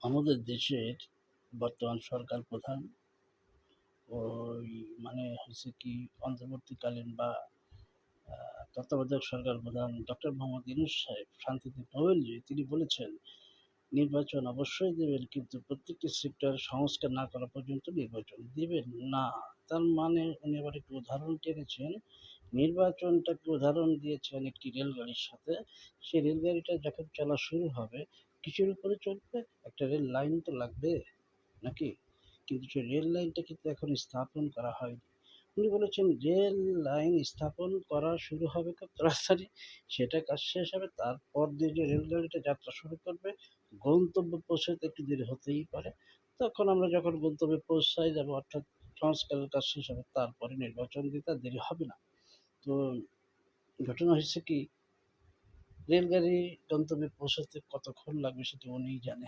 আমাদের দেশের বর্তমান সরকার প্রধান ওই হয়েছে কি অন্তর্বর্তীকালীন বা তত্ত্বাবধায়ক সরকার প্রধান ডক্টর মোহাম্মদ ইউনূস সাহেব শান্তিতে নোবেলজয়ী, তিনি বলেছেন নির্বাচন অবশ্যই দেবেন, কিন্তু প্রত্যেকটি সেক্টর সংস্কার না করা পর্যন্ত নির্বাচন দিবেন না। তার মানে উনি আবার একটু উদাহরণ টেনেছেন, নির্বাচনটাকে উদাহরণ দিয়েছেন একটি রেলগাড়ির সাথে। সেই রেলগাড়িটা যখন চলা শুরু হবে, কিসের উপরে চলবে? একটা রেল লাইন তো লাগবে নাকি? কিন্তু সেই রেল লাইনটা কিন্তু এখন স্থাপন করা হয়নি। উনি বলেছেন রেল লাইন স্থাপন করা শুরু হবে খুব তাড়াতাড়ি, সেটা কাজ শেষ হবে, তারপর দিয়ে যে রেলগাড়িটা যাত্রা শুরু করবে, গন্তব্যে পৌঁছাতে একটু দেরি হতেই পারে। তখন আমরা যখন গন্তব্যে পৌঁছায় যাবো, অর্থাৎ সংস্কারের কাজ শেষ হবে, তারপরে নির্বাচন দিতে আর দেরি হবে না। তো ঘটনা হয়েছে কি, রেলগাড়ি গন্তব্যে পৌঁছাতে কতক্ষণ লাগবে সেটা উনিই জানে।